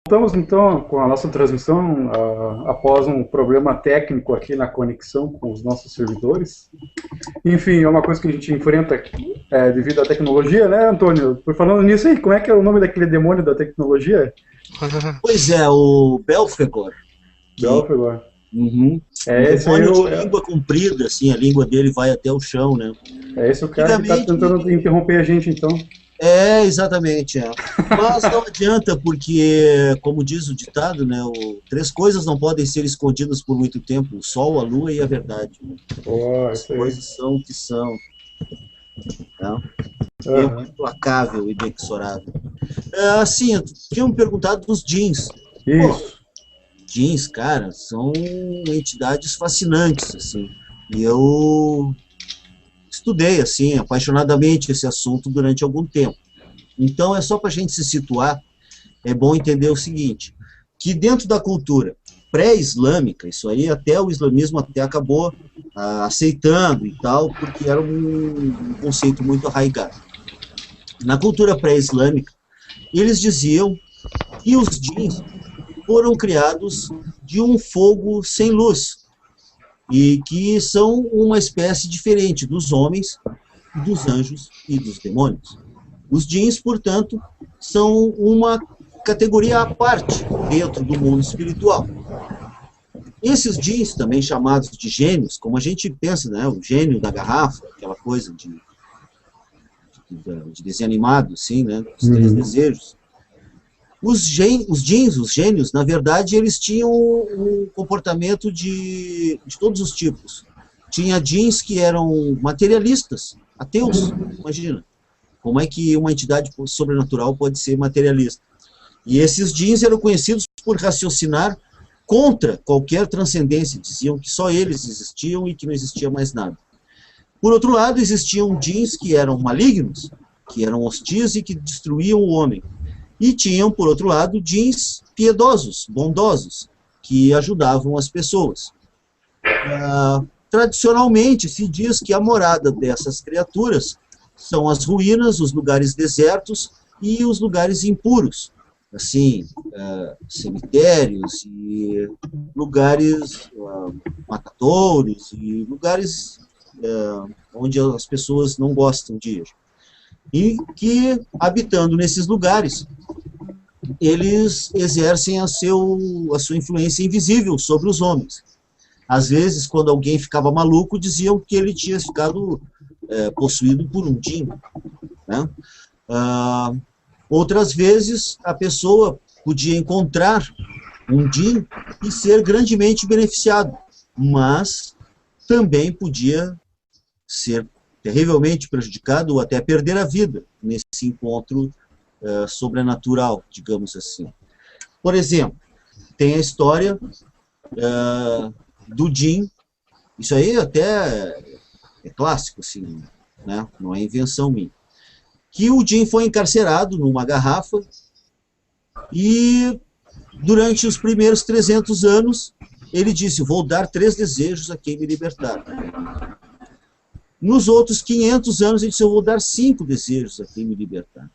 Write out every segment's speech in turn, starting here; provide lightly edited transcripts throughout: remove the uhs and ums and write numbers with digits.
Voltamos então com a nossa transmissão após um problema técnico aqui na conexão com os nossos servidores. Enfim, é uma coisa que a gente enfrenta aqui, devido à tecnologia, né, Antônio? Por falando nisso aí, como é que é o nome daquele demônio da tecnologia? Pois é, o Belfegor. Belfegor. Uhum. Esse aí demônio de língua comprida, assim, a língua dele vai até o chão, né? É esse o cara que está tentando interromper a gente, então. Exatamente. Mas não adianta, porque, como diz o ditado, né, três coisas não podem ser escondidas por muito tempo: o sol, a lua e a verdade. As coisas são o que são. Tá? É implacável e inexorável. Assim, tinham me perguntado dos jeans. Isso. Jeans, cara, são entidades fascinantes, assim. E eu estudei, assim, apaixonadamente esse assunto durante algum tempo. Então, é só para a gente se situar, é bom entender o seguinte, que dentro da cultura pré-islâmica, isso aí até o islamismo até acabou aceitando e tal, porque era um conceito muito arraigado. Na cultura pré-islâmica, eles diziam que os djinns foram criados de um fogo sem luz, e que são uma espécie diferente dos homens, dos anjos e dos demônios. Os djinns, portanto, são uma categoria à parte dentro do mundo espiritual. Esses djinns, também chamados de gênios, como a gente pensa, né, o gênio da garrafa, aquela coisa de desenho animado, assim, né, os três desejos. Os djinns, os gênios, na verdade, eles tinham um comportamento de todos os tipos. Tinha djinns que eram materialistas, ateus, imagina. Como é que uma entidade sobrenatural pode ser materialista? E esses djinns eram conhecidos por raciocinar contra qualquer transcendência. Diziam que só eles existiam e que não existia mais nada. Por outro lado, existiam djinns que eram malignos, que eram hostis e que destruíam o homem. E tinham, por outro lado, djinns piedosos, bondosos, que ajudavam as pessoas. Tradicionalmente, se diz que a morada dessas criaturas são as ruínas, os lugares desertos e os lugares impuros, assim, cemitérios e lugares matadouros e lugares onde as pessoas não gostam de ir. E que, habitando nesses lugares, eles exercem a sua influência invisível sobre os homens. Às vezes, quando alguém ficava maluco, diziam que ele tinha ficado possuído por um djinn, né? Outras vezes, a pessoa podia encontrar um djinn e ser grandemente beneficiado, mas também podia ser terrivelmente prejudicado ou até perder a vida nesse encontro sobrenatural, digamos assim. Por exemplo, tem a história do djinn, isso aí até é clássico, assim, né? Não é invenção minha, que o djinn foi encarcerado numa garrafa e durante os primeiros 300 anos ele disse: vou dar 3 desejos a quem me libertar. Nos outros 500 anos, ele disse: eu vou dar 5 desejos a quem me libertar.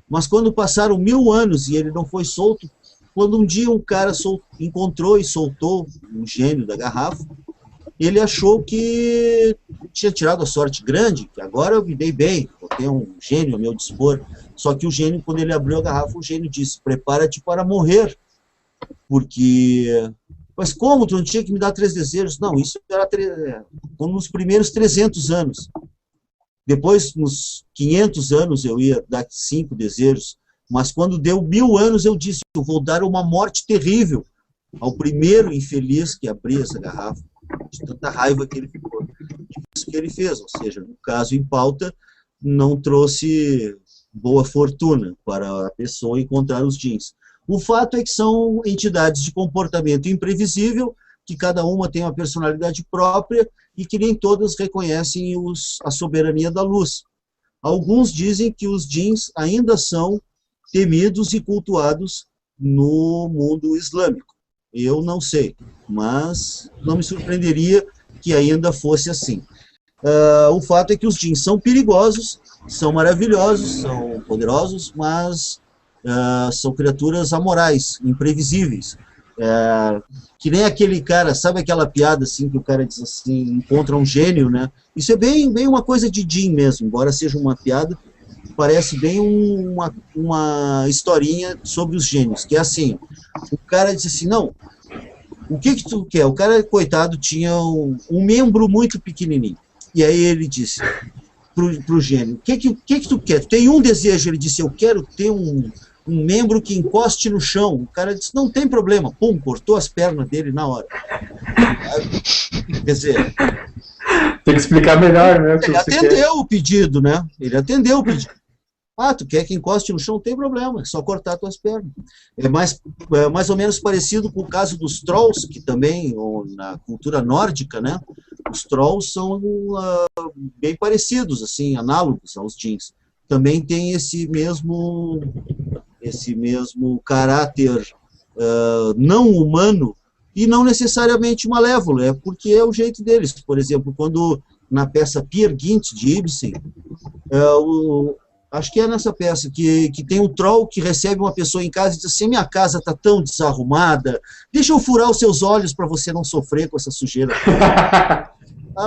Mas quando passaram 1000 anos e ele não foi solto, quando um dia um cara encontrou e soltou um gênio da garrafa, ele achou que tinha tirado a sorte grande, que agora eu me dei bem, eu tenho um gênio a meu dispor. Só que o gênio, quando ele abriu a garrafa, o gênio disse: prepara-te para morrer, porque... Mas como? Tu não tinha que me dar 3 desejos? Não, isso era nos primeiros 300 anos. Depois, nos 500 anos, eu ia dar 5 desejos. Mas quando deu 1000 anos, eu disse: eu vou dar uma morte terrível ao primeiro infeliz que abrir essa garrafa, de tanta raiva que ele ficou. Isso que ele fez, ou seja, no caso em pauta, não trouxe boa fortuna para a pessoa encontrar os djinns. O fato é que são entidades de comportamento imprevisível, que cada uma tem uma personalidade própria e que nem todas reconhecem a soberania da luz. Alguns dizem que os djinns ainda são temidos e cultuados no mundo islâmico. Eu não sei, mas não me surpreenderia que ainda fosse assim. O fato é que os djinns são perigosos, são maravilhosos, são poderosos, mas são criaturas amorais, imprevisíveis. Que nem aquele cara, sabe aquela piada assim que o cara diz assim, encontra um gênio, né? Isso é bem uma coisa de Jim mesmo, embora seja uma piada, parece bem uma historinha sobre os gênios, que é assim, o cara diz assim, não, o que tu quer? O cara, coitado, tinha um membro muito pequenininho, e aí ele disse pro gênio, o que tu quer? Tu tem um desejo? Ele disse, eu quero ter um membro que encoste no chão. O cara disse, não tem problema. Pum, cortou as pernas dele na hora. Quer dizer... Tem que explicar melhor, né? Ele atendeu o pedido, né? Ele atendeu o pedido. Ah, tu quer que encoste no chão? Não tem problema, é só cortar tuas pernas. É mais ou menos parecido com o caso dos trolls, que também, na cultura nórdica, né? Os trolls são bem parecidos, assim, análogos aos djinns. Também tem esse mesmo caráter não humano e não necessariamente malévolo, é porque é o jeito deles. Por exemplo, quando na peça Peer Gynt, de Ibsen, acho que é nessa peça, que tem um troll que recebe uma pessoa em casa e diz assim, minha casa está tão desarrumada, deixa eu furar os seus olhos para você não sofrer com essa sujeira.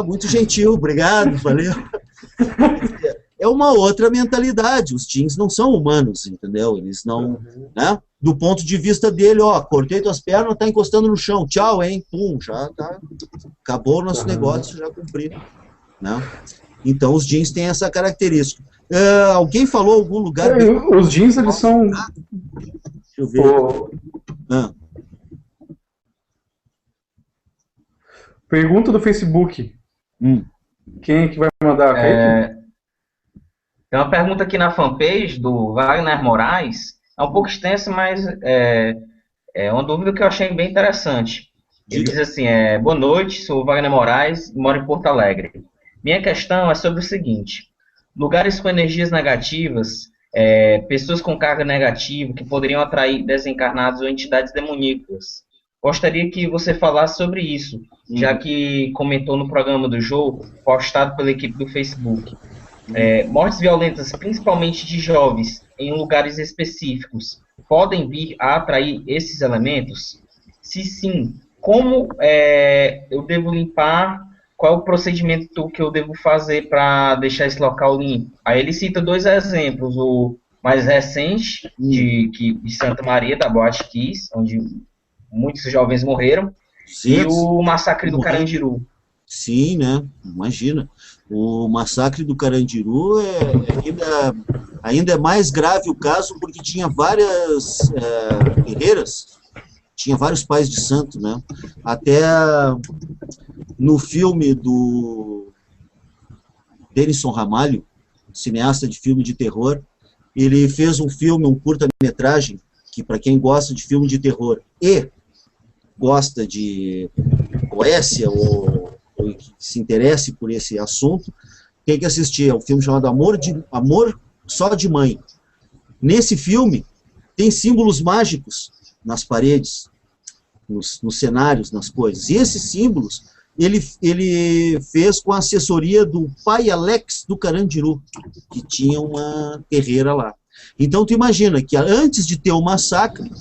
Muito gentil, obrigado, valeu. É uma outra mentalidade, os djinns não são humanos, entendeu? Eles não, né? Do ponto de vista dele, cortei tuas pernas, tá encostando no chão, tchau, hein? Pum, já tá, acabou o nosso negócio, já cumpri, né? Então os djinns têm essa característica. Alguém falou algum lugar... Os djinns, eles são... Deixa eu ver. Pergunta do Facebook. Quem é que vai mandar? Tem uma pergunta aqui na fanpage do Wagner Moraes, é um pouco extensa, mas é uma dúvida que eu achei bem interessante. Ele diz assim, boa noite, sou o Wagner Moraes, moro em Porto Alegre. Minha questão é sobre o seguinte, lugares com energias negativas, pessoas com carga negativa que poderiam atrair desencarnados ou entidades demoníacas. Gostaria que você falasse sobre isso, já que comentou no programa do jogo, postado pela equipe do Facebook. Mortes violentas, principalmente de jovens, em lugares específicos, podem vir a atrair esses elementos? Se sim, como eu devo limpar? Qual é o procedimento que eu devo fazer para deixar esse local limpo? Aí ele cita 2 exemplos, o mais recente, de Santa Maria, da Boate Kiss, onde muitos jovens morreram, e o massacre do Carandiru. Sim, né? Imagina. O massacre do Carandiru ainda é mais grave o caso, porque tinha várias guerreiras, tinha vários pais de santo, né? Até no filme do Denison Ramalho, cineasta de filme de terror, ele fez um curta-metragem, que para quem gosta de filme de terror e gosta de poesia ou que se interesse por esse assunto, tem que assistir. É um filme chamado Amor Só de Mãe. Nesse filme, tem símbolos mágicos nas paredes, nos cenários, nas coisas. E esses símbolos, ele fez com a assessoria do pai Alex do Carandiru, que tinha uma terreira lá. Então, tu imagina que antes de ter o massacre,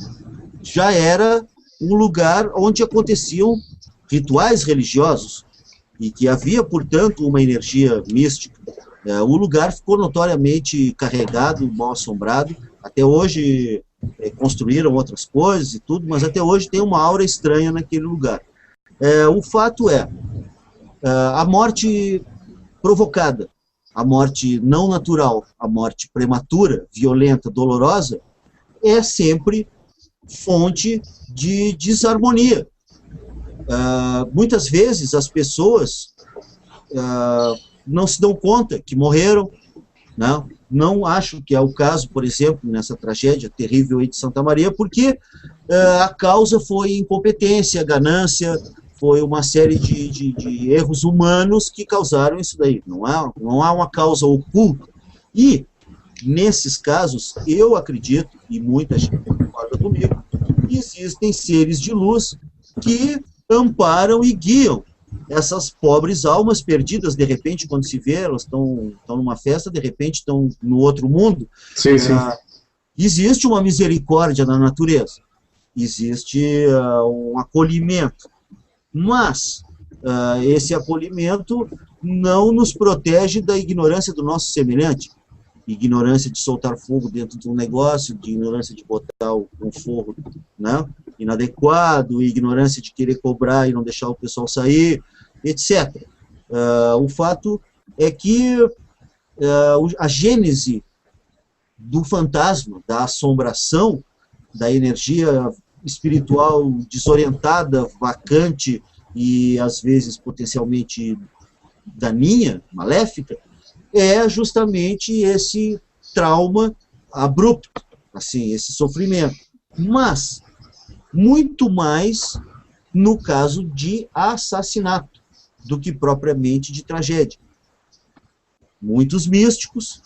já era um lugar onde aconteciam rituais religiosos, e que havia, portanto, uma energia mística. O lugar ficou notoriamente carregado, mal assombrado. Até hoje construíram outras coisas e tudo, mas até hoje tem uma aura estranha naquele lugar. O fato é, a morte provocada, a morte não natural, a morte prematura, violenta, dolorosa, é sempre fonte de desarmonia. Muitas vezes as pessoas não se dão conta que morreram, não acho que é o caso, por exemplo, nessa tragédia terrível aí de Santa Maria, porque a causa foi incompetência, ganância, foi uma série de erros humanos que causaram isso daí. Não há uma causa oculta. E, nesses casos, eu acredito, e muita gente concorda comigo, que existem seres de luz que amparam e guiam essas pobres almas perdidas, de repente, quando se vê, elas estão numa festa, de repente estão no outro mundo. Sim, sim. Existe uma misericórdia na natureza, existe um acolhimento, mas esse acolhimento não nos protege da ignorância do nosso semelhante. Ignorância de soltar fogo dentro de um negócio, de ignorância de botar um forro, né, inadequado, ignorância de querer cobrar e não deixar o pessoal sair, etc. O fato é que a gênese do fantasma, da assombração, da energia espiritual desorientada, vacante e às vezes potencialmente daninha, maléfica, é justamente esse trauma abrupto, assim, esse sofrimento. Mas, muito mais no caso de assassinato, do que propriamente de tragédia. Muitos místicos,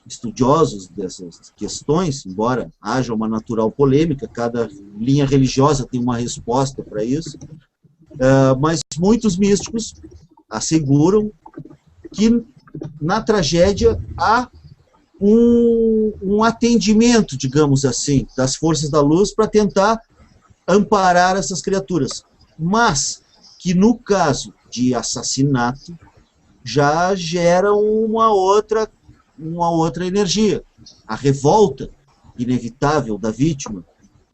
estudiosos dessas questões, embora haja uma natural polêmica, cada linha religiosa tem uma resposta para isso, mas muitos místicos asseguram que na tragédia há um atendimento, digamos assim, das forças da luz para tentar amparar essas criaturas. Mas que no caso de assassinato já gera uma outra energia. A revolta inevitável da vítima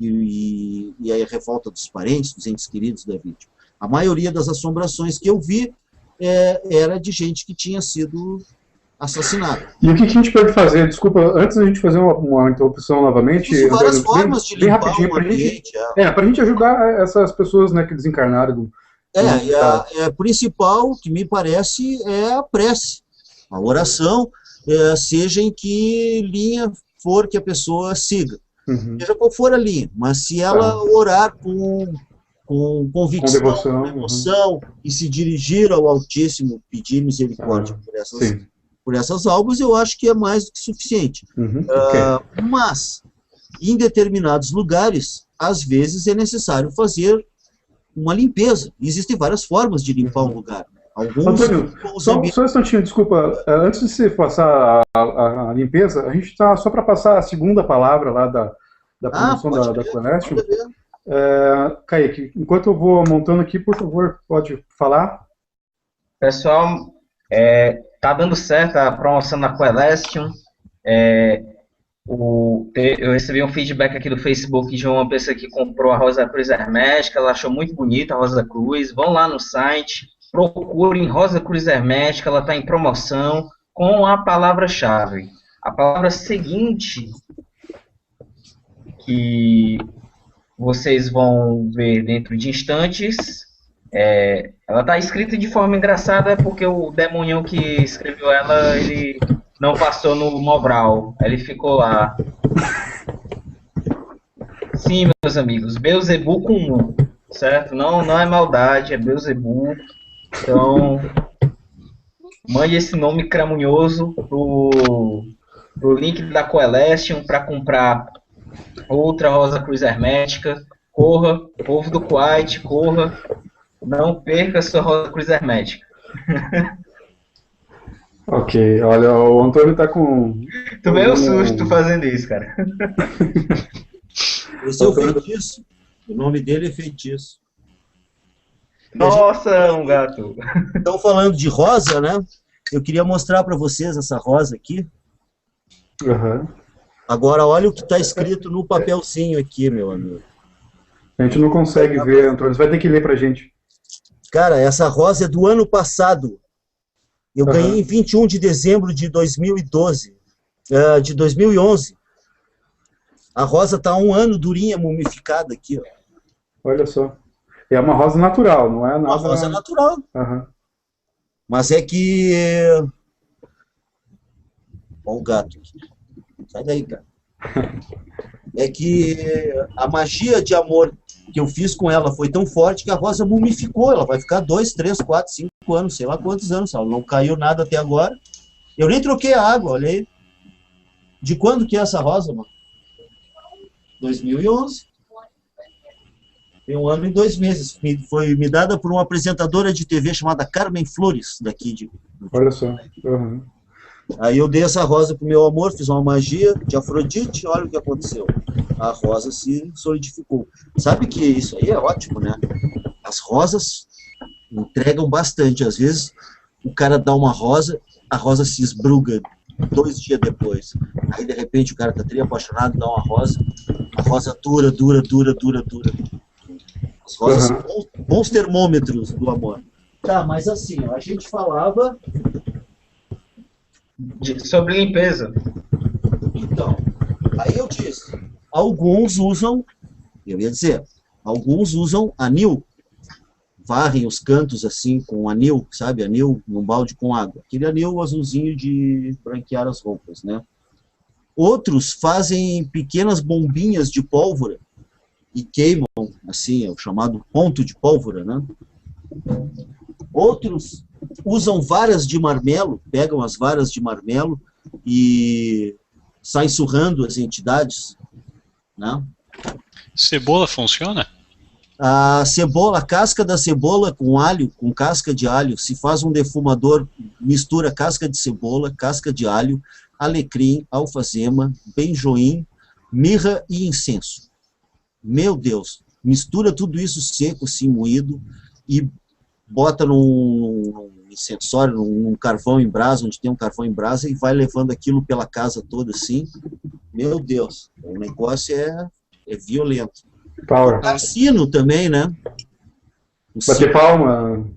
e a revolta dos parentes, dos entes queridos da vítima. A maioria das assombrações que eu vi era de gente que tinha sido assassinada. E o que a gente pode fazer? Desculpa, antes da gente fazer uma interrupção novamente... Existem várias formas de limpar o ambiente. Para a gente ajudar essas pessoas, né, que desencarnaram. E a principal, que me parece, é a prece. A oração, seja em que linha for que a pessoa siga. Seja qual for a linha, mas se ela orar com convicção, com emoção, e se dirigir ao Altíssimo, pedir misericórdia por essas almas, eu acho que é mais do que suficiente. Mas, em determinados lugares, às vezes é necessário fazer uma limpeza. Existem várias formas de limpar um lugar. Antônio, só um instantinho, desculpa. Antes de você passar a limpeza, a gente está só para passar a segunda palavra lá da promoção da Connection. Kaique, enquanto eu vou montando aqui, por favor, pode falar. Pessoal, tá dando certo a promoção da Coelestion. Eu recebi um feedback aqui do Facebook de uma pessoa que comprou a Rosa Cruz Hermética, ela achou muito bonita a Rosa Cruz. Vão lá no site, procurem Rosa Cruz Hermética, ela está em promoção com a palavra-chave. A palavra seguinte que vocês vão ver dentro de instantes, ela está escrita de forma engraçada porque o demônio que escreveu ela, ele não passou no Mobral, ele ficou lá. Sim, meus amigos, Beelzebub com 1, certo? Não é maldade, é Beelzebub. Então, mande esse nome cramunhoso pro link da Coelestion para comprar outra Rosa Cruz Hermética. Corra, povo do Kuwait, corra. Não perca sua Rosa Cruz Hermética. Ok, olha, o Antônio tá com... Tomei um susto fazendo isso, cara. Esse é o feitiço. O nome dele é feitiço. Nossa, um gato. Estão falando de rosa, né? Eu queria mostrar para vocês essa rosa aqui. Agora, olha o que está escrito no papelzinho aqui, meu amigo. A gente não consegue ver, Antônio. Você vai ter que ler pra gente. Cara, essa rosa é do ano passado. Eu ganhei em 21 de dezembro de 2012. De 2011. A rosa está há 1 ano durinha, mumificada aqui, ó. Olha só. É uma rosa natural, não é nada... Uma rosa natural. Mas é que... Olha o gato aqui. Sai daí, cara. É que a magia de amor que eu fiz com ela foi tão forte que a rosa mumificou. Ela vai ficar 2, 3, 4, 5 anos, sei lá quantos anos. Ela não caiu nada até agora. Eu nem troquei a água, olha aí. De quando que é essa rosa, mano? 2011. Tem 1 ano e 2 meses. Foi me dada por uma apresentadora de TV chamada Carmen Flores, daqui de... Olha só. Aí eu dei essa rosa pro meu amor, fiz uma magia de Afrodite, olha o que aconteceu. A rosa se solidificou. Sabe que isso aí é ótimo, né? As rosas entregam bastante. Às vezes o cara dá uma rosa, a rosa se esbruga 2 dias depois. Aí de repente o cara tá tri apaixonado, dá uma rosa, a rosa dura. As rosas são bons termômetros do amor. Tá, mas assim, ó, a gente falava... Sobre limpeza. Então, aí eu disse, alguns usam anil, varrem os cantos assim com anil, sabe, anil num balde com água, aquele anil azulzinho de branquear as roupas, né? Outros fazem pequenas bombinhas de pólvora e queimam, assim, é o chamado ponto de pólvora, né? Outros usam varas de marmelo, pegam as varas de marmelo e saem surrando as entidades, né? Cebola funciona? A cebola, a casca da cebola com alho, com casca de alho, se faz um defumador, mistura casca de cebola, casca de alho, alecrim, alfazema, benjoim, mirra e incenso. Meu Deus, mistura tudo isso seco, assim, moído, e bota num incensório, num carvão em brasa, onde tem um carvão em brasa, e vai levando aquilo pela casa toda, assim. Meu Deus, o negócio é violento. Power. Tocar sino também, né? Bater palma.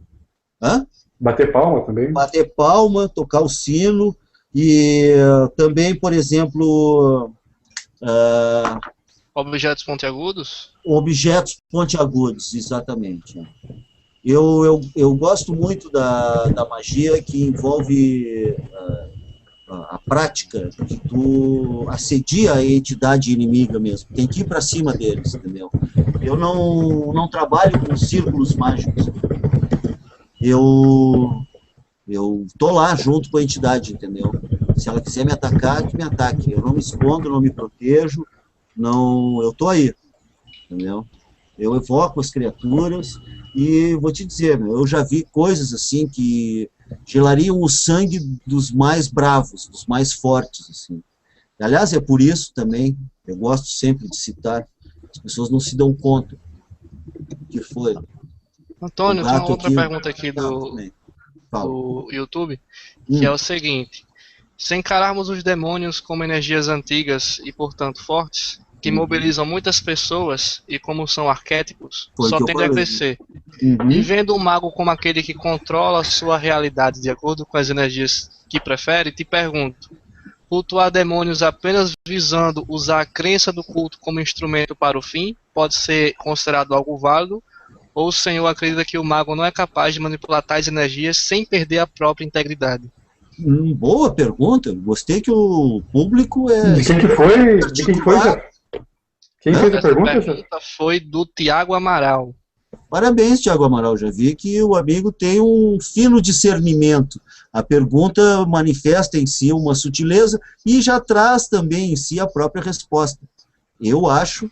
Hã? Bater palma também. Bater palma, tocar o sino, e também, por exemplo... objetos pontiagudos? Objetos pontiagudos, exatamente. Eu gosto muito da magia que envolve a prática, que tu assedia a entidade inimiga mesmo. Tem que ir para cima deles, entendeu? Eu não trabalho com círculos mágicos. Eu tô lá junto com a entidade, entendeu? Se ela quiser me atacar, que me ataque. Eu não me escondo, não me protejo, não, eu tô aí, entendeu? Eu evoco as criaturas e vou te dizer, eu já vi coisas assim que gelariam o sangue dos mais bravos, dos mais fortes, assim. Aliás, é por isso também, eu gosto sempre de citar, as pessoas não se dão conta que foi. Antônio, tem uma outra pergunta aqui do YouTube, que é o seguinte: se encararmos os demônios como energias antigas e, portanto, fortes, que mobilizam muitas pessoas e como são arquétipos, só tende a crescer. E vendo o mago como aquele que controla a sua realidade de acordo com as energias que prefere, te pergunto, cultuar demônios apenas visando usar a crença do culto como instrumento para o fim pode ser considerado algo válido, ou o senhor acredita que o mago não é capaz de manipular tais energias sem perder a própria integridade? Boa pergunta, gostei que o público é... De quem que foi? De quem foi? Quem fez a pergunta? Essa pergunta foi do Tiago Amaral. Parabéns, Tiago Amaral, já vi que o amigo tem um fino discernimento. A pergunta manifesta em si uma sutileza e já traz também em si a própria resposta. Eu acho,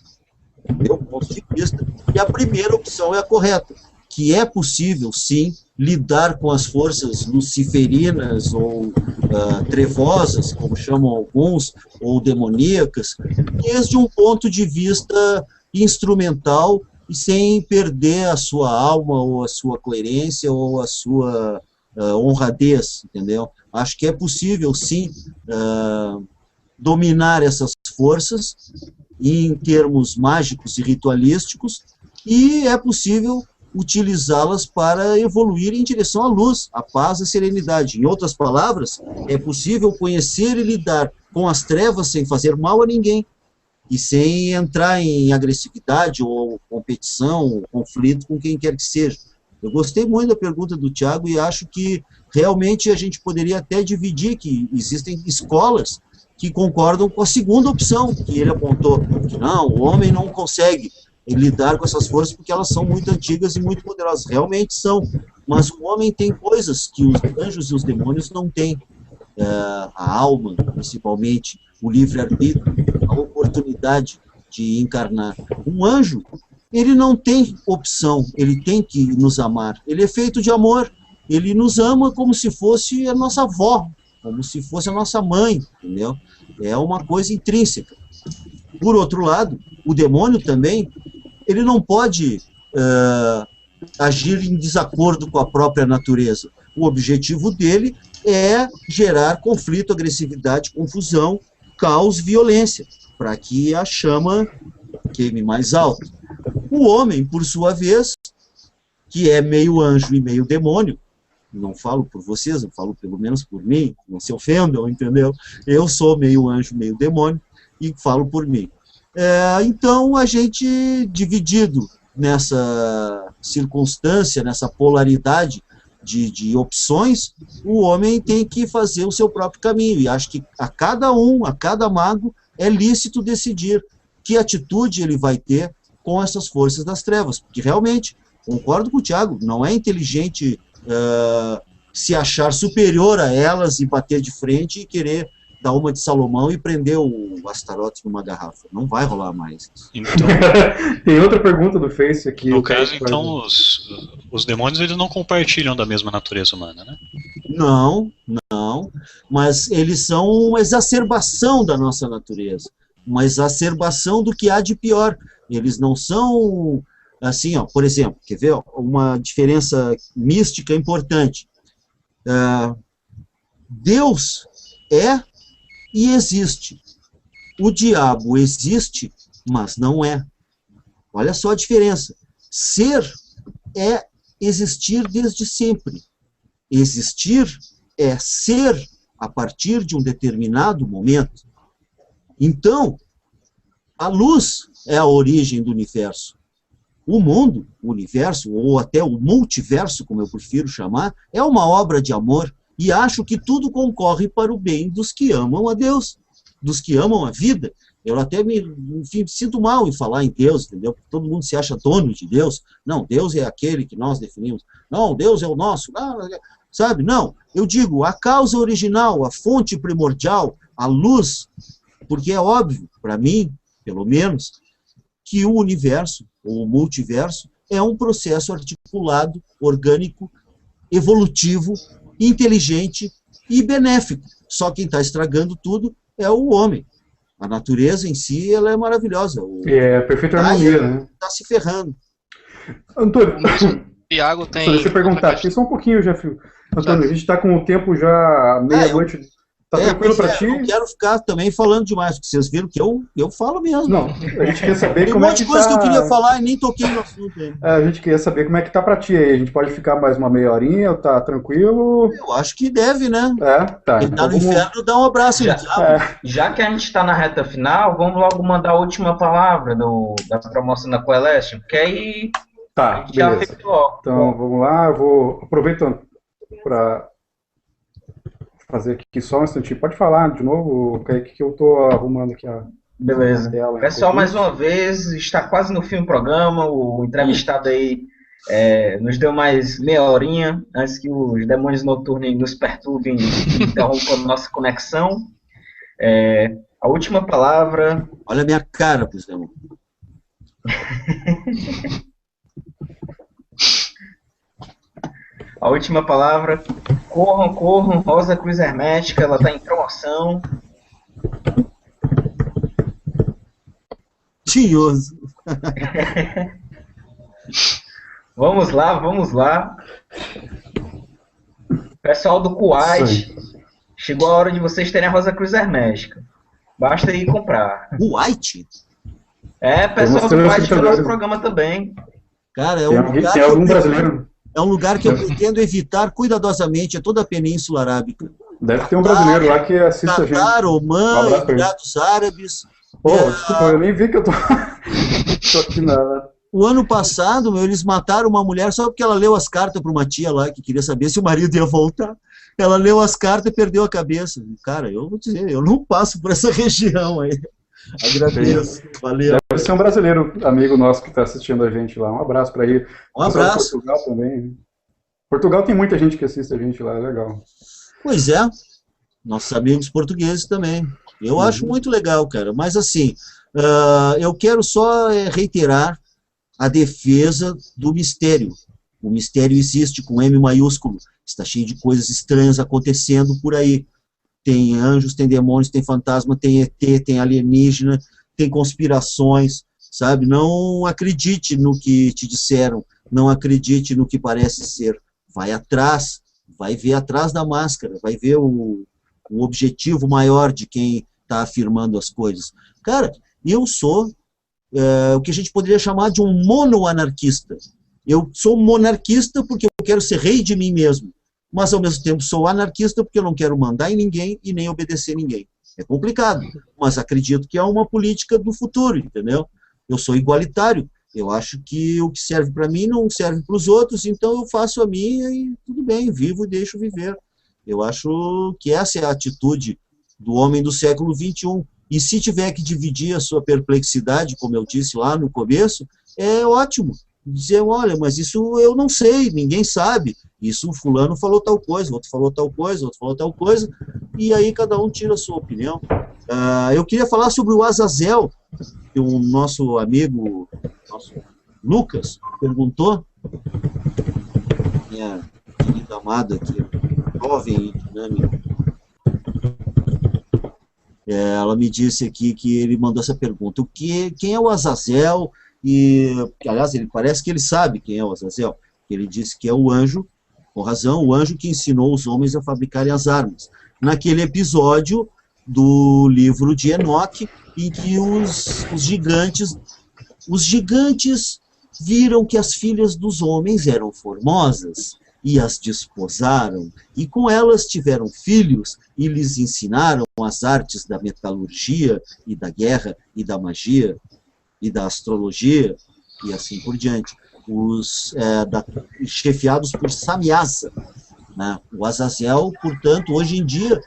meu ponto de vista, que a primeira opção é a correta, que é possível, sim, lidar com as forças luciferinas ou trevosas, como chamam alguns, ou demoníacas, desde um ponto de vista instrumental e sem perder a sua alma, ou a sua coerência, ou a sua honradez, entendeu? Acho que é possível, sim, dominar essas forças em termos mágicos e ritualísticos, e é possível utilizá-las para evoluir em direção à luz, à paz e à serenidade. Em outras palavras, é possível conhecer e lidar com as trevas sem fazer mal a ninguém, e sem entrar em agressividade ou competição, ou conflito com quem quer que seja. Eu gostei muito da pergunta do Tiago e acho que realmente a gente poderia até dividir, que existem escolas que concordam com a segunda opção que ele apontou, que não, o homem não consegue lidar com essas forças porque elas são muito antigas e muito poderosas. Realmente são, mas o homem tem coisas que os anjos e os demônios não têm. A alma, principalmente, o livre-arbítrio, a oportunidade de encarnar. Um anjo, ele não tem opção, ele tem que nos amar. Ele é feito de amor, ele nos ama como se fosse a nossa avó, como se fosse a nossa mãe, entendeu? É uma coisa intrínseca. Por outro lado, o demônio também, ele não pode agir em desacordo com a própria natureza. O objetivo dele é gerar conflito, agressividade, confusão, caos, violência, para que a chama queime mais alto. O homem, por sua vez, que é meio anjo e meio demônio, não falo por vocês, eu falo pelo menos por mim, não se ofendam, entendeu? Eu sou meio anjo, meio demônio, e falo por mim. Então, a gente, dividido nessa circunstância, nessa polaridade de opções, o homem tem que fazer o seu próprio caminho, e acho que a cada mago, é lícito decidir que atitude ele vai ter com essas forças das trevas, porque realmente, concordo com o Thiago, não é inteligente se achar superior a elas e bater de frente e querer dar uma de Salomão e prender o Astarote numa garrafa. Não vai rolar mais. Então, tem outra pergunta do Face aqui. No caso, então, os demônios eles não compartilham da mesma natureza humana, né? Não, mas eles são uma exacerbação da nossa natureza, uma exacerbação do que há de pior. Eles não são, assim, ó, por exemplo, quer ver uma diferença mística importante? Deus é e existe. O diabo existe, mas não é. Olha só a diferença. Ser é existir desde sempre. Existir é ser a partir de um determinado momento. Então, a luz é a origem do universo. O mundo, o universo, ou até o multiverso, como eu prefiro chamar, é uma obra de amor, e acho que tudo concorre para o bem dos que amam a Deus, dos que amam a vida. Eu até me sinto mal em falar em Deus, entendeu? Porque todo mundo se acha dono de Deus. Não, Deus é aquele que nós definimos. Não, Deus é o nosso. Sabe? Não, eu digo, a causa original, a fonte primordial, a luz, porque é óbvio, para mim, pelo menos, que o universo, ou o multiverso, é um processo articulado, orgânico, evolutivo, inteligente e benéfico. Só quem está estragando tudo é o homem. A natureza em si, ela é maravilhosa. É perfeita harmonia, né? Está se ferrando. Antônio, Tiago tem... deixa eu perguntar aqui só um pouquinho, Jeff. Antônio, a gente está com o tempo já meia-noite. Tá tranquilo para ti? Eu não quero ficar também falando demais, porque vocês viram que eu falo mesmo. Não, a gente quer saber tem como um monte de coisa que eu queria falar e nem toquei no assunto aí. A gente queria saber como é que tá para ti aí. A gente pode ficar mais uma meia horinha, ou tá tranquilo? Eu acho que deve, né? Tá. Quem tá no inferno, dá um abraço. Já que a gente está na reta final, vamos logo mandar a última palavra da promoção da Coeleste, porque aí tá, beleza. Então, vamos lá. Eu vou aproveitando para fazer aqui só um instantinho. Pode falar de novo, que eu tô arrumando aqui a beleza. Tela. Pessoal, mais uma vez, está quase no fim do programa. O entrevistado aí nos deu mais meia horinha antes que os demônios noturnos nos perturbem e interrompam a nossa conexão. A última palavra... Olha a minha cara pros demônios. A última palavra, corram, Rosa Cruz Hermética, ela está em promoção. Tinhoso. Vamos lá. Pessoal do Kuwait, chegou a hora de vocês terem a Rosa Cruz Hermética. Basta ir comprar. Kuwait? Pessoal do Kuwait que é o nosso programa também. Cara, tem algum brasileiro? É um lugar que eu pretendo evitar cuidadosamente, toda a Península Arábica. Deve ter um brasileiro lá que assiste a gente. Qatar, Oman, Emirados Árabes. Desculpa, eu nem vi que eu tô aqui na... O ano passado, eles mataram uma mulher só porque ela leu as cartas para uma tia lá, que queria saber se o marido ia voltar. Ela leu as cartas e perdeu a cabeça. Cara, eu vou dizer, eu não passo por essa região aí. Agradeço, valeu. Deve ser um brasileiro amigo nosso que está assistindo a gente lá. Um abraço para ele. Um abraço. Portugal também. Portugal tem muita gente que assiste a gente lá, é legal. Pois é, nossos amigos portugueses também. Eu acho muito legal, cara. Mas assim, eu quero só reiterar a defesa do mistério. O mistério existe com M maiúsculo. Está cheio de coisas estranhas acontecendo por aí. tem anjos, tem demônios, tem fantasma, tem ET, tem alienígena, tem conspirações, sabe? Não acredite no que te disseram, não acredite no que parece ser. Vai atrás, vai ver atrás da máscara, vai ver o objetivo maior de quem está afirmando as coisas. Cara, eu sou o que a gente poderia chamar de um monoanarquista. Eu sou monarquista porque eu quero ser rei de mim mesmo, mas ao mesmo tempo sou anarquista porque eu não quero mandar em ninguém e nem obedecer ninguém. É complicado, mas acredito que é uma política do futuro, entendeu? Eu sou igualitário, eu acho que o que serve para mim não serve para os outros, então eu faço a minha e tudo bem, vivo e deixo viver. Eu acho que essa é a atitude do homem do século XXI. E se tiver que dividir a sua perplexidade, como eu disse lá no começo, é ótimo. Dizer, olha, mas isso eu não sei, ninguém sabe. Isso fulano falou tal coisa, outro falou tal coisa, outro falou tal coisa, e aí cada um tira a sua opinião. Eu queria falar sobre o Azazel, que o nosso amigo Lucas perguntou, minha querida amada aqui, jovem e dinâmica. Ela me disse aqui que ele mandou essa pergunta, quem é o Azazel? E, aliás, ele parece que ele sabe quem é o Azazel. Ele disse que é o anjo, com razão, o anjo que ensinou os homens a fabricarem as armas. Naquele episódio do livro de Enoque, em que os gigantes viram que as filhas dos homens eram formosas e as desposaram, e com elas tiveram filhos e lhes ensinaram as artes da metalurgia e da guerra e da magia e da astrologia, e assim por diante, chefiados por Samiasa, né? O Azazel, portanto, hoje em dia,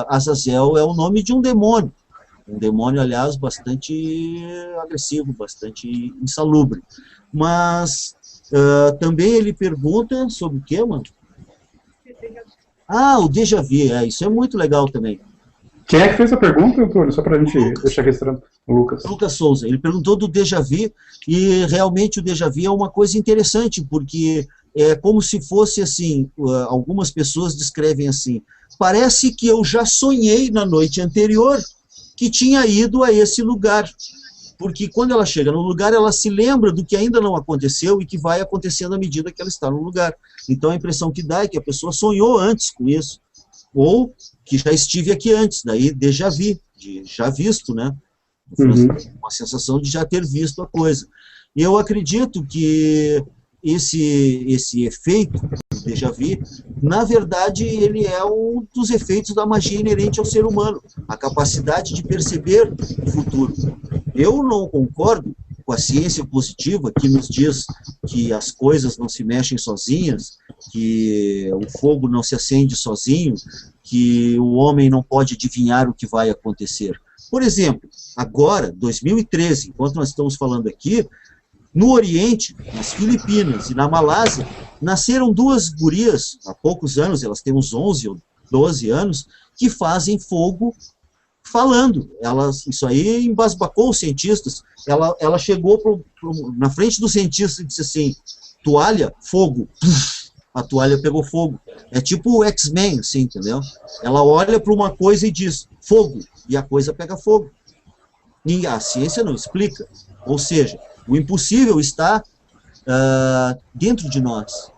Azazel é o nome de um demônio, aliás, bastante agressivo, bastante insalubre, mas também ele pergunta sobre o quê, mano? O déjà vu, isso é muito legal também. Quem é que fez a pergunta, Antônio? Só para a gente deixar registrado. O Lucas. Lucas Souza. Ele perguntou do déjà vu, e realmente o déjà vu é uma coisa interessante, porque é como se fosse assim, algumas pessoas descrevem assim, parece que eu já sonhei na noite anterior que tinha ido a esse lugar. Porque quando ela chega no lugar, ela se lembra do que ainda não aconteceu e que vai acontecendo à medida que ela está no lugar. Então a impressão que dá é que a pessoa sonhou antes com isso, ou que já estive aqui antes, daí déjà vu, de já visto, né? Uma sensação de já ter visto a coisa. E eu acredito que esse efeito, déjà vu, na verdade, ele é um dos efeitos da magia inerente ao ser humano, a capacidade de perceber o futuro. Eu não concordo com a ciência positiva, que nos diz que as coisas não se mexem sozinhas, que o fogo não se acende sozinho, que o homem não pode adivinhar o que vai acontecer. Por exemplo, agora, 2013, enquanto nós estamos falando aqui, no Oriente, nas Filipinas e na Malásia, nasceram duas gurias, há poucos anos, elas têm uns 11 ou 12 anos, que fazem fogo falando. Isso aí embasbacou os cientistas. Ela chegou na frente dos cientistas e disse assim, toalha, fogo. A toalha pegou fogo. É tipo o X-Men, assim, entendeu? Ela olha para uma coisa e diz, fogo, e a coisa pega fogo. E a ciência não explica. Ou seja, o impossível está dentro de nós.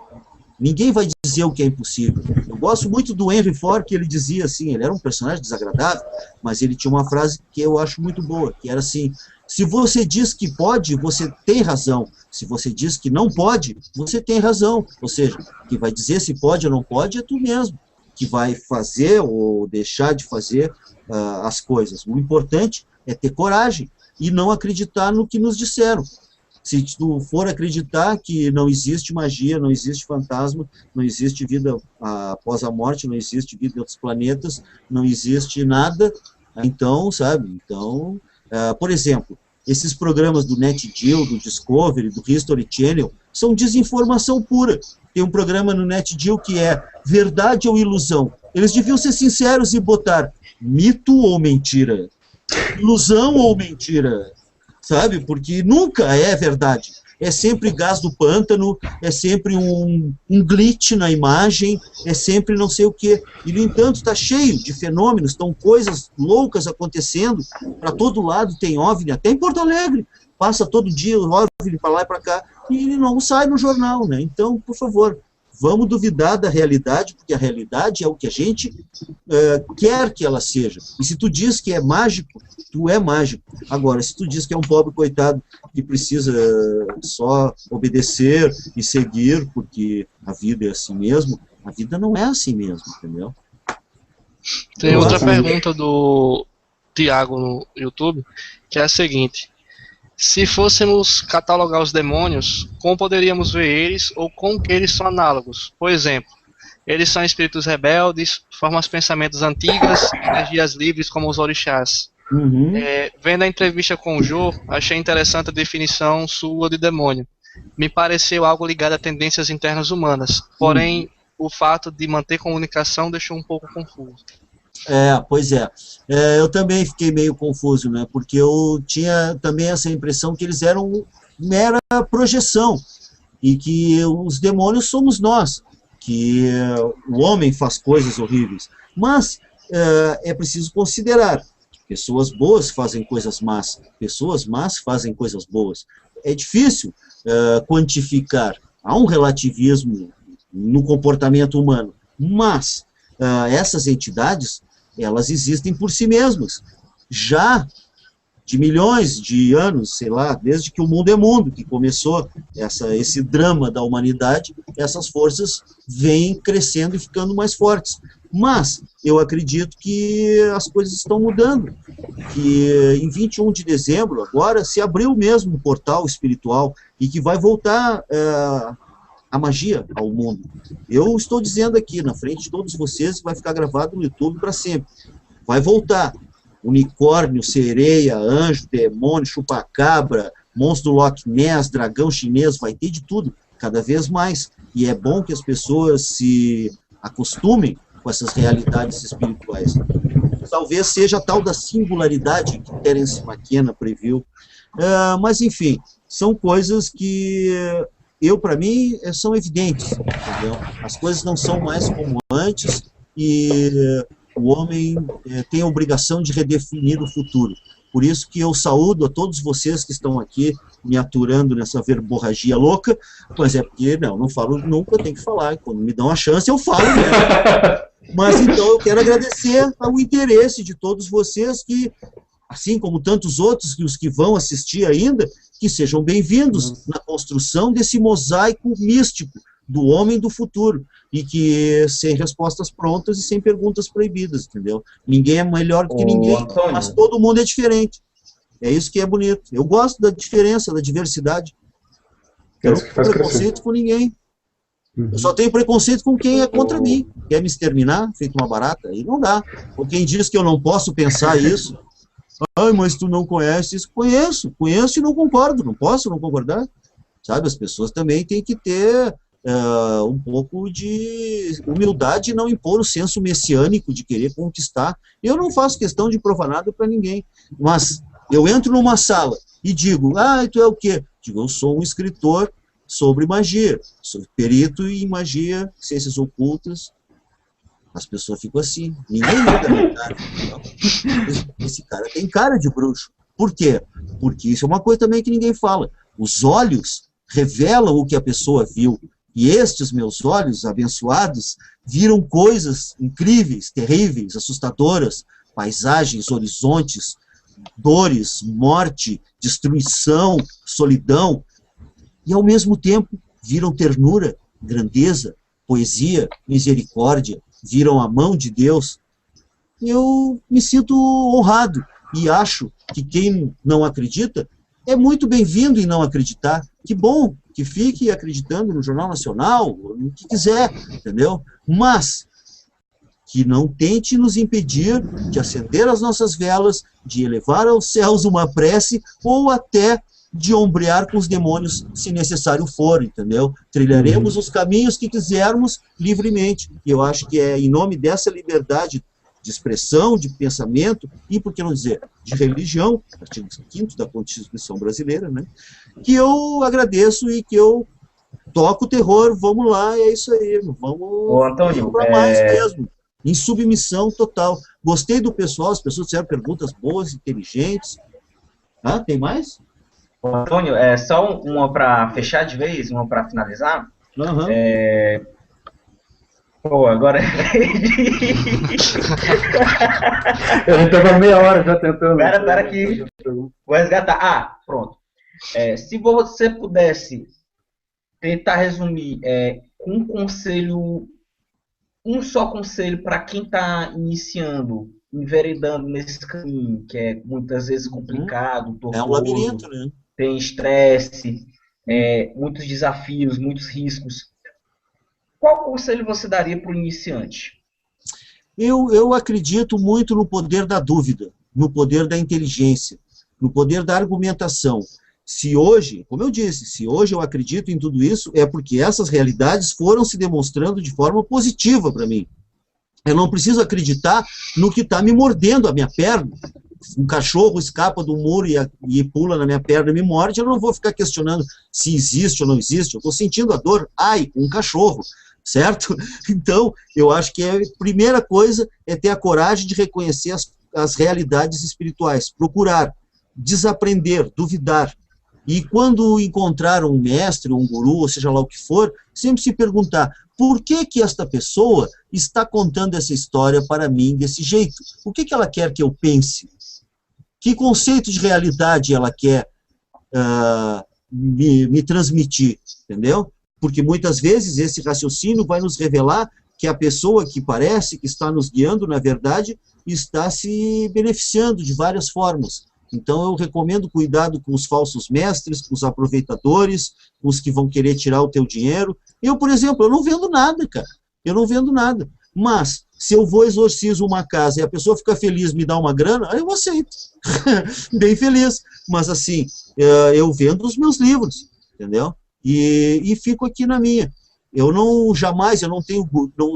Ninguém vai dizer o que é impossível. Eu gosto muito do Henry Ford, que ele dizia assim, ele era um personagem desagradável, mas ele tinha uma frase que eu acho muito boa, que era assim, se você diz que pode, você tem razão. Se você diz que não pode, você tem razão. Ou seja, quem vai dizer se pode ou não pode é tu mesmo, que vai fazer ou deixar de fazer as coisas. O importante é ter coragem e não acreditar no que nos disseram. Se tu for acreditar que não existe magia, não existe fantasma, não existe vida após a morte, não existe vida em outros planetas, não existe nada, então, sabe? Então, por exemplo, esses programas do NetGeo, do Discovery, do History Channel, são desinformação pura. Tem um programa no NetGeo que é verdade ou ilusão. Eles deviam ser sinceros e botar mito ou mentira, ilusão ou mentira, sabe? Porque nunca é verdade. é sempre gás do pântano, é sempre um glitch na imagem, é sempre não sei o quê. E, no entanto, está cheio de fenômenos, estão coisas loucas acontecendo, para todo lado tem OVNI, até em Porto Alegre, passa todo dia o OVNI para lá e para cá, e ele não sai no jornal, né? Então, por favor, vamos duvidar da realidade, porque a realidade é o que a gente quer que ela seja. E se tu diz que é mágico, tu é mágico. Agora, se tu diz que é um pobre coitado que precisa só obedecer e seguir, porque a vida é assim mesmo, a vida não é assim mesmo, entendeu? Tem outra pergunta do Tiago no YouTube, que é a seguinte: se fôssemos catalogar os demônios, como poderíamos ver eles ou com que eles são análogos? Por exemplo, eles são espíritos rebeldes, formas de pensamentos antigas, energias livres como os orixás. Vendo a entrevista com o Jô, achei interessante a definição sua de demônio. Me pareceu algo ligado a tendências internas humanas, porém o fato de manter comunicação deixou um pouco confuso. Pois é. Eu também fiquei meio confuso, né? Porque eu tinha também essa impressão que eles eram mera projeção e que os demônios somos nós, que o homem faz coisas horríveis. Mas é preciso considerar: pessoas boas fazem coisas más, pessoas más fazem coisas boas. É difícil quantificar. Há um relativismo no comportamento humano, mas essas entidades, elas existem por si mesmas, já de milhões de anos, sei lá, desde que o mundo é mundo, que começou esse drama da humanidade, essas forças vêm crescendo e ficando mais fortes. Mas eu acredito que as coisas estão mudando, que em 21 de dezembro, agora, se abriu mesmo um portal espiritual e que vai voltar a magia ao mundo. Eu estou dizendo aqui, na frente de todos vocês, vai ficar gravado no YouTube para sempre. Vai voltar. Unicórnio, sereia, anjo, demônio, chupacabra, monstro do Loch Ness, dragão chinês, vai ter de tudo, cada vez mais. E é bom que as pessoas se acostumem com essas realidades espirituais. Talvez seja a tal da singularidade que Terence McKenna previu. Mas, enfim, são coisas que para mim, são evidentes, entendeu? As coisas não são mais como antes e o homem tem a obrigação de redefinir o futuro. Por isso que eu saúdo a todos vocês que estão aqui me aturando nessa verborragia louca, mas é porque, não falo nunca, eu tenho que falar. Quando me dão a chance, eu falo mesmo. Mas, então, eu quero agradecer ao interesse de todos vocês que, assim como tantos outros, os que vão assistir ainda, que sejam bem-vindos na construção desse mosaico místico do homem do futuro, e que sem respostas prontas e sem perguntas proibidas, entendeu? Ninguém é melhor do que ninguém, Antônio, mas todo mundo é diferente. É isso que é bonito. Eu gosto da diferença, da diversidade. Eu não tenho preconceito com ninguém. Eu só tenho preconceito com quem é contra mim. Quer me exterminar, feito uma barata? Aí não dá. Ou quem diz que eu não posso pensar isso. Ai, mas tu não conhece isso. Conheço e não concordo. Não posso não concordar. Sabe, as pessoas também têm que ter um pouco de humildade e não impor o senso messiânico de querer conquistar. Eu não faço questão de provar nada para ninguém. Mas eu entro numa sala e digo, tu é o quê? Digo, eu sou um escritor sobre magia, sou perito em magia, ciências ocultas. As pessoas ficam assim, ninguém muda a minha cara. Esse cara tem cara de bruxo. Por quê? Porque isso é uma coisa também que ninguém fala. Os olhos revelam o que a pessoa viu. E estes meus olhos abençoados viram coisas incríveis, terríveis, assustadoras, paisagens, horizontes, dores, morte, destruição, solidão. E, ao mesmo tempo, viram ternura, grandeza, poesia, misericórdia, viram a mão de Deus. Eu me sinto honrado e acho que quem não acredita é muito bem-vindo em não acreditar. Que bom que fique acreditando no Jornal Nacional, no que quiser, entendeu? Mas que não tente nos impedir de acender as nossas velas, de elevar aos céus uma prece ou até de ombrear com os demônios, se necessário for, entendeu? Trilharemos os caminhos que quisermos livremente. E eu acho que é em nome dessa liberdade de expressão, de pensamento e, por que não dizer, de religião, artigo 5º da Constituição Brasileira, né? Que eu agradeço e que eu toco o terror, vamos lá, é isso aí, vamos para mais mesmo, em submissão total. Gostei do pessoal, as pessoas fizeram perguntas boas, inteligentes. Ah, tem mais? Antônio, só uma para fechar de vez, uma para finalizar. Uhum. Pô, agora... Eu já tava meia hora já tentando. Pera que vou resgatar. Ah, pronto. Se você pudesse tentar resumir um conselho, um só conselho para quem está iniciando, enveredando nesse caminho, que é muitas vezes complicado, tortuoso, é um labirinto, né? Tem estresse, muitos desafios, muitos riscos. Qual conselho você daria para o iniciante? Eu acredito muito no poder da dúvida, no poder da inteligência, no poder da argumentação. Se hoje, como eu disse, se hoje eu acredito em tudo isso, é porque essas realidades foram se demonstrando de forma positiva para mim. Eu não preciso acreditar no que está me mordendo a minha perna. Um cachorro escapa do muro e pula na minha perna e me morde, eu não vou ficar questionando se existe ou não existe. Eu estou sentindo a dor, um cachorro, certo? Então, eu acho que a primeira coisa é ter a coragem de reconhecer as realidades espirituais, procurar, desaprender, duvidar. E quando encontrar um mestre, um guru, ou seja lá o que for, sempre se perguntar, por que esta pessoa está contando essa história para mim desse jeito? O que ela quer que eu pense? Que conceito de realidade ela quer me transmitir, entendeu? Porque muitas vezes esse raciocínio vai nos revelar que a pessoa que parece que está nos guiando, na verdade, está se beneficiando de várias formas. Então eu recomendo cuidado com os falsos mestres, com os aproveitadores, com os que vão querer tirar o teu dinheiro. Eu, por exemplo, eu não vendo nada, cara. Eu não vendo nada. Mas, se eu vou exorcizo uma casa e a pessoa fica feliz, me dá uma grana, aí eu aceito. Bem feliz. Mas, assim, eu vendo os meus livros, entendeu? E fico aqui na minha. Eu não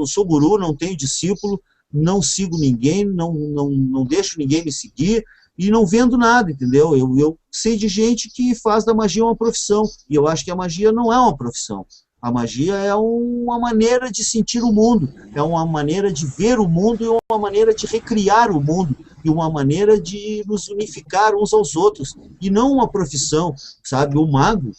sou guru, não tenho discípulo, não sigo ninguém, não deixo ninguém me seguir, e não vendo nada, entendeu? Eu sei de gente que faz da magia uma profissão, e eu acho que a magia não é uma profissão. A magia é uma maneira de sentir o mundo, é uma maneira de ver o mundo, e uma maneira de recriar o mundo, e uma maneira de nos unificar uns aos outros, e não uma profissão, sabe? O mago,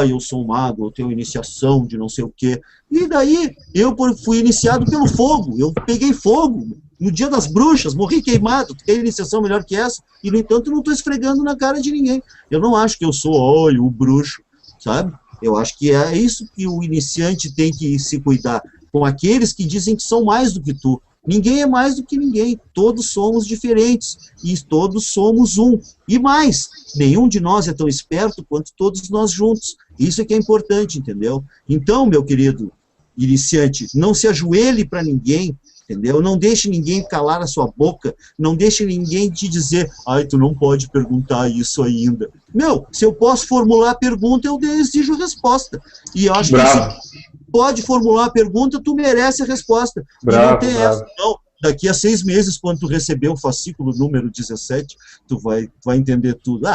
eu sou um mago, eu tenho iniciação de não sei o quê, e daí eu fui iniciado pelo fogo, eu peguei fogo, no dia das bruxas, morri queimado, tem iniciação melhor que essa, e no entanto eu não estou esfregando na cara de ninguém. Eu não acho que eu sou, o bruxo, sabe? Eu acho que é isso que o iniciante tem que se cuidar, com aqueles que dizem que são mais do que tu. Ninguém é mais do que ninguém, todos somos diferentes, e todos somos um. E mais, nenhum de nós é tão esperto quanto todos nós juntos. Isso é que é importante, entendeu? Então, meu querido iniciante, não se ajoelhe para ninguém, entendeu? Não deixe ninguém calar a sua boca, não deixe ninguém te dizer, tu não pode perguntar isso ainda. Meu, se eu posso formular a pergunta, eu exijo resposta. E eu acho que se pode formular a pergunta, tu merece a resposta. Bravo, e não tem essa, não. Daqui a 6 meses, quando tu receber o fascículo número 17, tu vai entender tudo.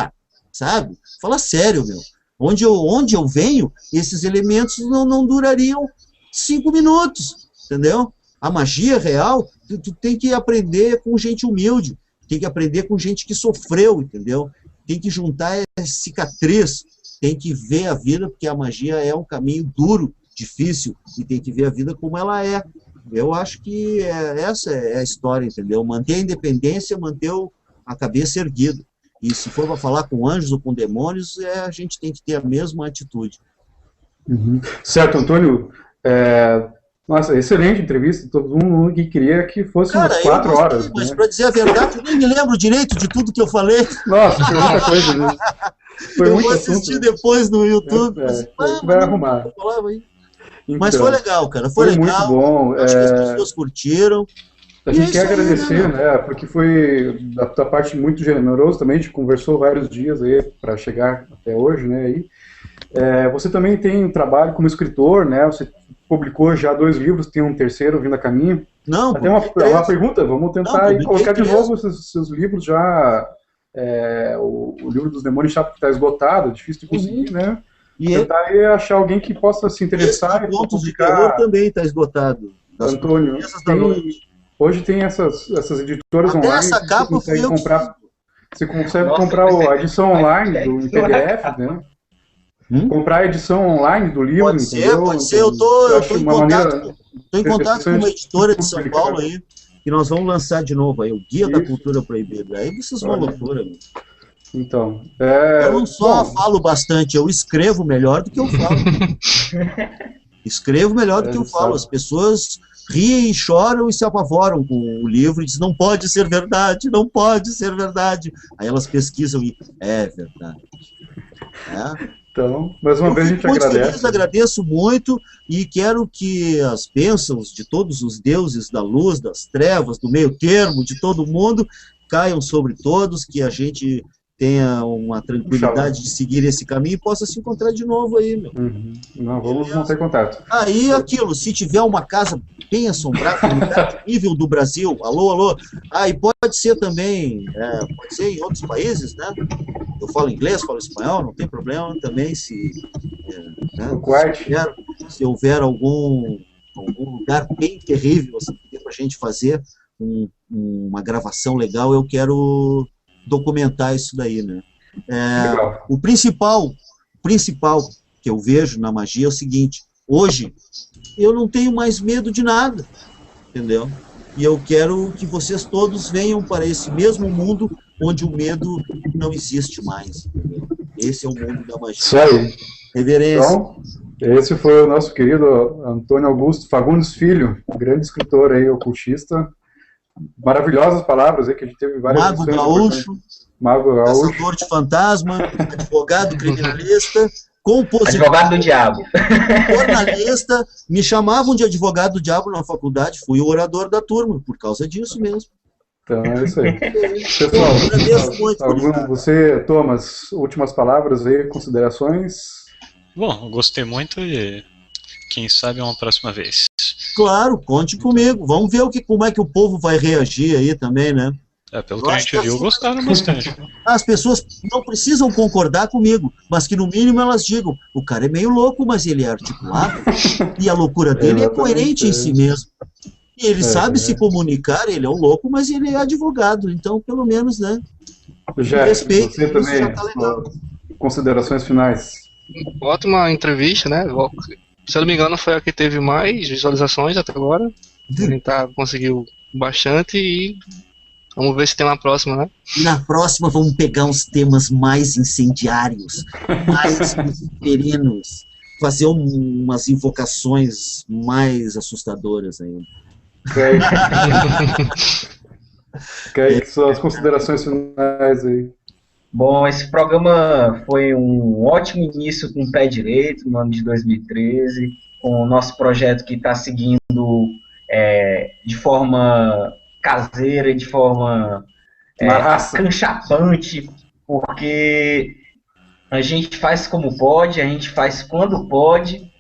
Sabe? Fala sério, meu. Onde eu venho, esses elementos não durariam 5 minutos, entendeu? A magia real, tu tem que aprender com gente humilde, tem que aprender com gente que sofreu, entendeu? Tem que juntar cicatriz, tem que ver a vida, porque a magia é um caminho duro, difícil, e tem que ver a vida como ela é. Eu acho que essa é a história, entendeu? Manter a independência, manter a cabeça erguida. E se for para falar com anjos ou com demônios, a gente tem que ter a mesma atitude. Uhum. Certo, Antônio. Nossa, excelente entrevista. Todo mundo que queria que fosse umas 4 horas. Mas, para dizer a verdade, eu nem me lembro direito de tudo que eu falei. Nossa, foi muita coisa, né? Eu vou assistir depois no YouTube. Vai arrumar. Então, mas foi legal, cara. Foi legal. Muito bom. Acho que as pessoas curtiram. A gente quer agradecer, né? Porque foi da parte muito generoso também. A gente conversou vários dias aí para chegar até hoje, né? Aí. Você também tem um trabalho como escritor, né? Você publicou já 2 livros, tem um terceiro vindo a caminho. Não, Até uma pergunta, vamos tentar aí colocar de novo esses livros já. O livro dos demônios chato que está esgotado, difícil de conseguir, né? Tentar aí achar alguém que possa se interessar. Esse Contos de Terror também está esgotado. Antônio, hoje tem essas editoras até online. Essa capa você consegue comprar. Você consegue comprar a edição online em PDF, né? Comprar a edição online do livro, pode ser. Eu tô em contato com uma editora de São Paulo aí, que nós vamos lançar de novo aí, o Guia da Cultura Proibida. Aí vocês vão loucura, meu. Então, eu não só falo bastante, eu escrevo melhor do que eu falo. Escrevo melhor do que eu falo. As pessoas riem, choram e se apavoram com o livro e dizem, não pode ser verdade, não pode ser verdade. Aí elas pesquisam e é verdade. Então, mais uma vez a gente agradece. Agradeço muito e quero que as bênçãos de todos os deuses da luz, das trevas, do meio termo, de todo mundo, caiam sobre todos, que a gente tenha uma tranquilidade de seguir esse caminho e possa se encontrar de novo aí, meu. Não, vamos manter contato. Aí aquilo, se tiver uma casa bem assombrada, no lugar nível do Brasil, alô, e pode ser também, pode ser em outros países, né? Eu falo inglês, falo espanhol, não tem problema também se houver algum lugar bem terrível assim, para a gente fazer uma gravação legal, eu quero documentar isso daí, né? O principal que eu vejo na magia é o seguinte: hoje eu não tenho mais medo de nada, entendeu? E eu quero que vocês todos venham para esse mesmo mundo onde o medo não existe mais, entendeu? Esse é o mundo da magia. Isso aí. Reverência. Então, esse foi o nosso querido Antônio Augusto Fagundes Filho, grande escritor aí, ocultista. Maravilhosas palavras aí, que a gente teve várias. Mago Gaúcho, caçador de fantasma, advogado criminalista, compositor, advogado do diabo, jornalista. Me chamavam de advogado do diabo na faculdade, fui o orador da turma, por causa disso mesmo. Então é isso aí. Pessoal, você, Thomas, últimas palavras aí, considerações? Bom, eu gostei muito e quem sabe uma próxima vez. Claro, conte comigo. Vamos ver como é que o povo vai reagir aí também, né? Pelo que a gente viu, gostaram bastante. As pessoas não precisam concordar comigo, mas que no mínimo elas digam, o cara é meio louco, mas ele é articulado, e a loucura dele é coerente em si mesmo. E ele sabe se comunicar, ele é um louco, mas ele é advogado, então pelo menos, né? Respeito, você também, já tá legal. Considerações finais. Ótima entrevista, né? Se eu não me engano, foi a que teve mais visualizações até agora. Conseguiu bastante e vamos ver se tem uma próxima, né? Na próxima vamos pegar uns temas mais incendiários, mais misterinos, fazer umas invocações mais assustadoras ainda. Que são as considerações finais aí. Bom, esse programa foi um ótimo início com o pé direito no ano de 2013, com o nosso projeto que está seguindo de forma caseira, de forma canchapante, porque a gente faz como pode, a gente faz quando pode.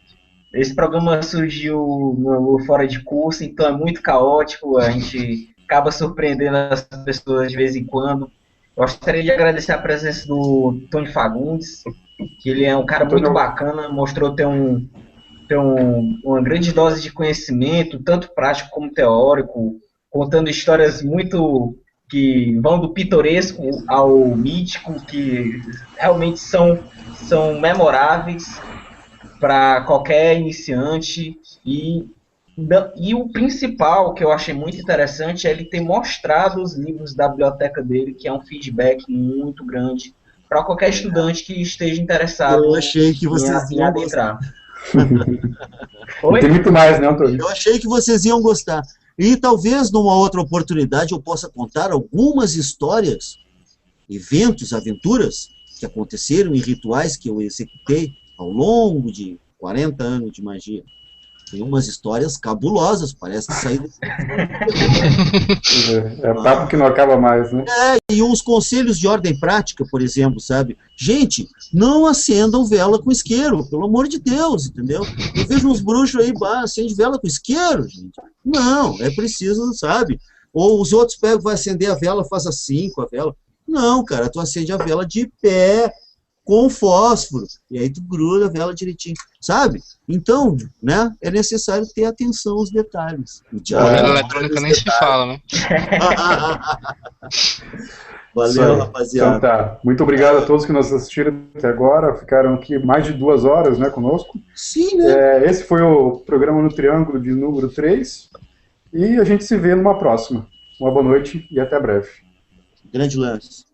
Esse programa surgiu no Fora de Curso, então é muito caótico, a gente acaba surpreendendo as pessoas de vez em quando. Gostaria de agradecer a presença do Tony Fagundes, que ele é um cara muito bacana, mostrou ter uma grande dose de conhecimento, tanto prático como teórico, contando histórias muito que vão do pitoresco ao mítico, que realmente são memoráveis para qualquer iniciante. E o principal, que eu achei muito interessante, é ele ter mostrado os livros da biblioteca dele, que é um feedback muito grande para qualquer estudante que esteja interessado em adentrar. Tem muito mais, né, Antônio? Eu achei que vocês iam gostar. E talvez numa outra oportunidade eu possa contar algumas histórias, eventos, aventuras que aconteceram em rituais que eu executei ao longo de 40 anos de magia. Tem umas histórias cabulosas, parece que sair. É papo que não acaba mais, né? E uns conselhos de ordem prática, por exemplo, sabe? Gente, não acendam vela com isqueiro, pelo amor de Deus, entendeu? Eu vejo uns bruxos aí, acende vela com isqueiro, gente. Não, é preciso, sabe? Ou os outros pegam, vai acender a vela, faz assim com a vela. Não, cara, tu acende a vela de pé, com fósforo, e aí tu gruda a vela direitinho, sabe? Então, né, é necessário ter atenção aos detalhes. A eletrônica nem se fala, né? Valeu, rapaziada. Então tá, muito obrigado a todos que nos assistiram até agora, ficaram aqui mais de 2 horas, né, conosco. Sim, né? Esse foi o programa No Triângulo de número 3, e a gente se vê numa próxima. Uma boa noite e até breve. Grande lance.